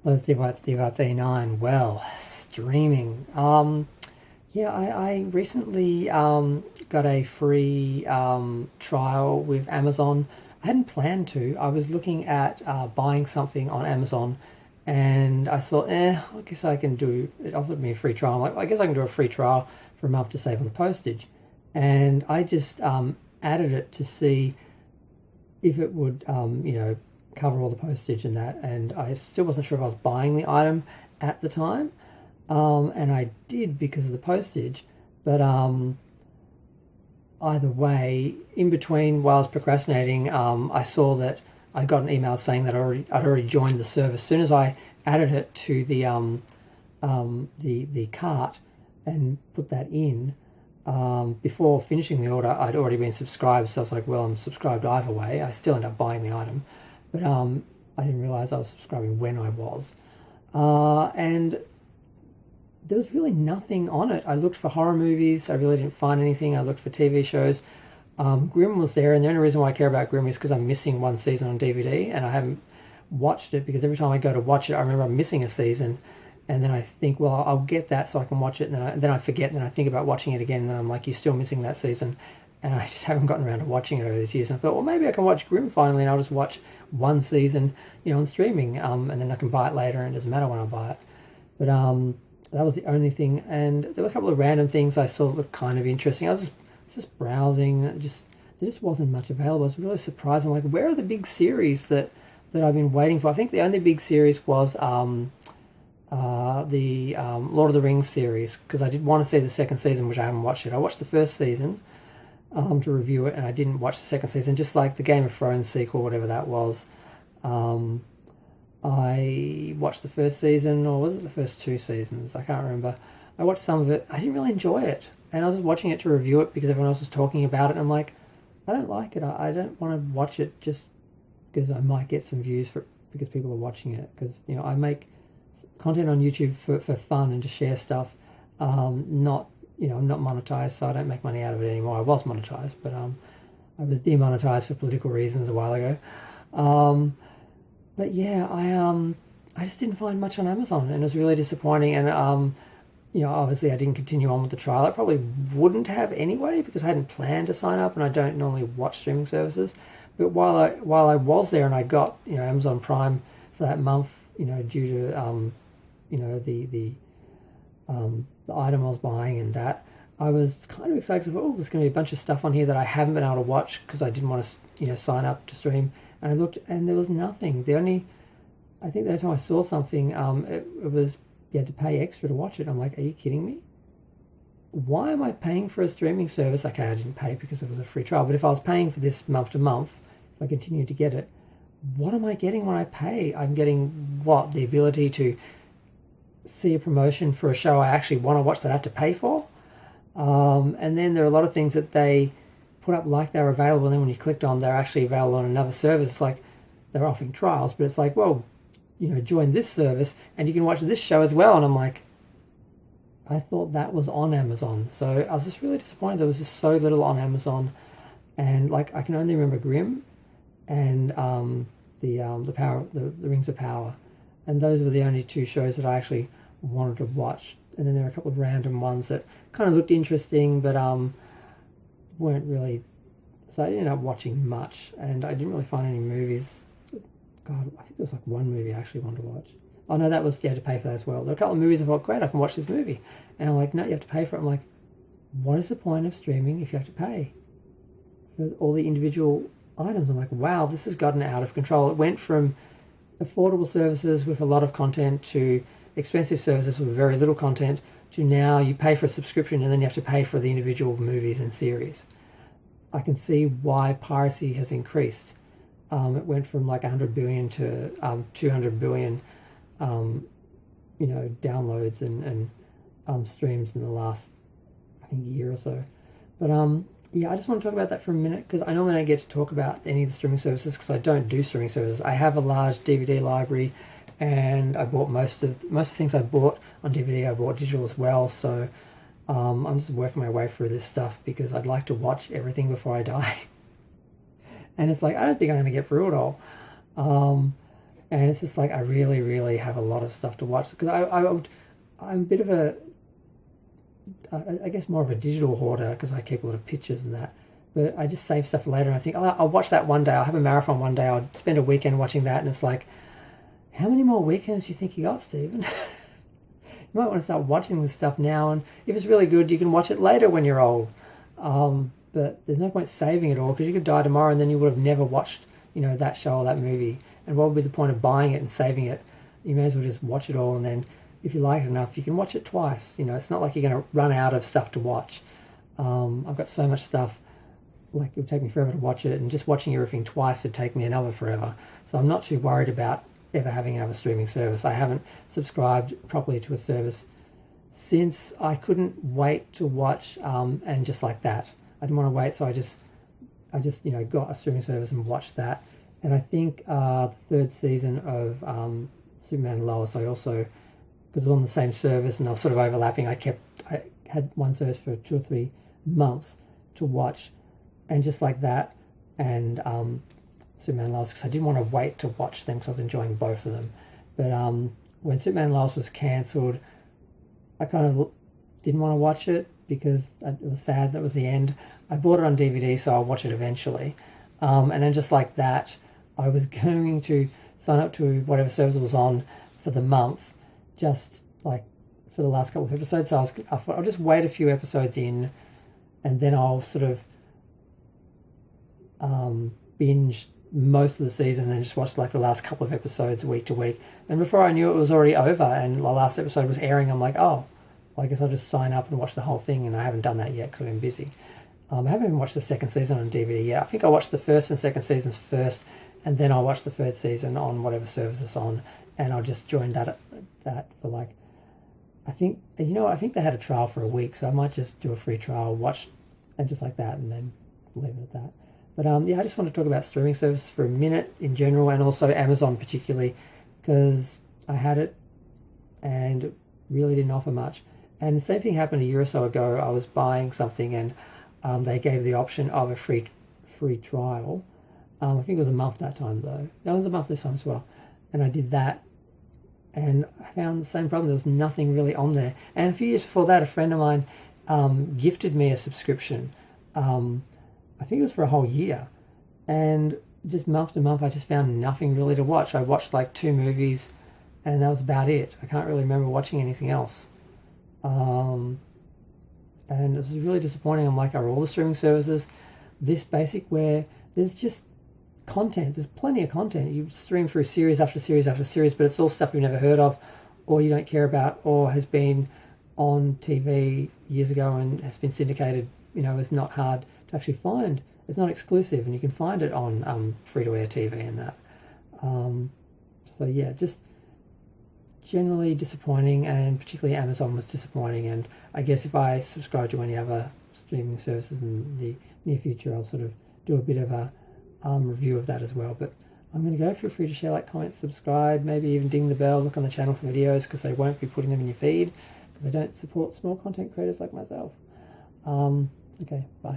Hello, Steve Arts 89. Well, streaming. Yeah, I recently got a free trial with Amazon. I hadn't planned to. I was looking at buying something on Amazon, and I thought, I guess I can do. It offered me a free trial. I'm like, I guess I can do a free trial for a month to save on the postage, and I just added it to see if it would, cover all the postage and that. And I still wasn't sure if I was buying the item at the time, and I did because of the postage. But either way, in between while I was procrastinating, I saw that I'd got an email saying that I'd already joined the service. As soon as I added it to the cart and put that in, before finishing the order, I'd already been subscribed. So I was like, well, I'm subscribed either way. I still ended up buying the item, but I didn't realize I was subscribing when I was. And there was really nothing on it. I looked for horror movies. I really didn't find anything. I looked for TV shows. Grimm was there, and the only reason why I care about Grimm is because I'm missing one season on DVD, and I haven't watched it because every time I go to watch it, I remember I'm missing a season, and then I think, well, I'll get that so I can watch it, and then I forget, and then I think about watching it again, and then I'm like, you're still missing that season, and I just haven't gotten around to watching it over these years. And I thought, well, maybe I can watch Grimm finally, and I'll just watch one season, on streaming, and then I can buy it later, and it doesn't matter when I buy it. But that was the only thing, and there were a couple of random things I saw that looked kind of interesting. I was just browsing, there just wasn't much available. I was really surprised. I'm like, where are the big series that I've been waiting for? I think the only big series was the Lord of the Rings series, because I did want to see the second season, which I haven't watched yet. I watched the first season to review it, and I didn't watch the second season, just like the Game of Thrones sequel, whatever that was. I watched the first season, or was it the first two seasons? I can't remember. I watched some of it. I didn't really enjoy it, and I was just watching it to review it because everyone else was talking about it, and I'm like, I don't like it. I don't want to watch it just because I might get some views for because people are watching it. Because I make content on YouTube for fun and to share stuff. Not I'm not monetized, so I don't make money out of it anymore. I was monetized, but I was demonetized for political reasons a while ago. But yeah, I just didn't find much on Amazon, and it was really disappointing. And obviously I didn't continue on with the trial. I probably wouldn't have anyway because I hadn't planned to sign up, and I don't normally watch streaming services. But while I was there and I got Amazon Prime for that month, due to the item I was buying and that, I was kind of excited. Oh, there's going to be a bunch of stuff on here that I haven't been able to watch because I didn't want to sign up to stream. And I looked, and there was nothing. I think the only time I saw something, it was you had to pay extra to watch it. I'm like, are you kidding me? Why am I paying for a streaming service? Okay, I didn't pay because it was a free trial, but if I was paying for this month to month, if I continued to get it, what am I getting when I pay? I'm getting what? The ability to see a promotion for a show I actually want to watch that I have to pay for? And then there are a lot of things that they put up like they're available, and then when you clicked on they're actually available on another service. It's like they're offering trials, but it's like, well, join this service and you can watch this show as well. And I'm like, I thought that was on Amazon. So I was just really disappointed. There was just so little on Amazon, and like I can only remember Grimm and the Rings of Power, and those were the only two shows that I actually wanted to watch. And then there were a couple of random ones that kind of looked interesting, but weren't really. So I ended up watching much, and I didn't really find any movies. God, I think there was like one movie I actually wanted to watch. Oh no, that was, you had to pay for that as well. There were a couple of movies I thought, great, I can watch this movie. And I'm like, no, you have to pay for it. I'm like, what is the point of streaming if you have to pay for all the individual items? I'm like, wow, this has gotten out of control. It went from affordable services with a lot of content to expensive services with very little content to now you pay for a subscription and then you have to pay for the individual movies and series. I can see why piracy has increased. It went from like 100 billion to 200 billion, downloads and streams in the last, I think, year or so. But yeah, I just want to talk about that for a minute because I normally don't get to talk about any of the streaming services because I don't do streaming services. I have a large DVD library, and I bought most of the things I bought on DVD. I bought digital as well, so I'm just working my way through this stuff because I'd like to watch everything before I die. And it's like, I don't think I'm going to get through it all. and it's just like I really, really have a lot of stuff to watch because I'm a bit of a, I guess more of a digital hoarder because I keep a lot of pictures and that. But I just save stuff for later and I think, oh, I'll watch that one day. I'll have a marathon one day. I'll spend a weekend watching that. And it's like, how many more weekends do you think you got, Stephen? You might want to start watching this stuff now. And if it's really good, you can watch it later when you're old. But there's no point saving it all because you could die tomorrow and then you would have never watched, that show or that movie. And what would be the point of buying it and saving it? You may as well just watch it all, and then if you like it enough, you can watch it twice. It's not like you're going to run out of stuff to watch. I've got so much stuff, like it would take me forever to watch it, and just watching everything twice would take me another forever. So I'm not too worried about ever having another streaming service. I haven't subscribed properly to a service since I couldn't wait to watch, and just like that. I didn't want to wait, so I just got a streaming service and watched that. And I think the third season of Superman and Lois, I also, because it was on the same service and they were sort of overlapping, I had one service for 2 or 3 months to watch, and just like that, and Superman and Lois, because I didn't want to wait to watch them because I was enjoying both of them. But when Superman and Lois was cancelled, I kind of didn't want to watch it because it was sad that was the end. I bought it on DVD, so I'll watch it eventually. And then just like that, I was going to sign up to whatever service it was on for the month, just like for the last couple of episodes. So I thought I'll just wait a few episodes in, and then I'll sort of binge most of the season and then just watch like the last couple of episodes week to week. And before I knew it was already over and the last episode was airing, I'm like, oh, well, I guess I'll just sign up and watch the whole thing. And I haven't done that yet because I've been busy. I haven't even watched the second season on DVD yet. I think I watched the first and second seasons first, and then I'll watch the third season on whatever service it's on, and I'll just join that for like, I think they had a trial for a week, so I might just do a free trial, watch, and just like that, and then leave it at that. But I just want to talk about streaming services for a minute in general, and also Amazon particularly, because I had it and really didn't offer much. And the same thing happened a year or so ago. I was buying something and they gave the option of a free trial. I think it was a month that time though. No, it was a month this time as well. And I did that and I found the same problem. There was nothing really on there. And a few years before that, a friend of mine gifted me a subscription. I think it was for a whole year. And just month to month, I just found nothing really to watch. I watched like 2 movies and that was about it. I can't really remember watching anything else. And it was really disappointing. I'm like, are all the streaming services this basic where there's just content? There's plenty of content. You stream through series after series after series, but it's all stuff you've never heard of or you don't care about or has been on TV years ago and has been syndicated. It's not hard to actually find. It's not exclusive and you can find it on free-to-air TV and that. So yeah, just generally disappointing, and particularly Amazon was disappointing. And I guess if I subscribe to any other streaming services in the near future, I'll sort of do a bit of a review of that as well. But I'm going to go. Feel free to share, like, comment, subscribe, maybe even ding the bell, look on the channel for videos because they won't be putting them in your feed because I don't support small content creators like myself. Okay, bye.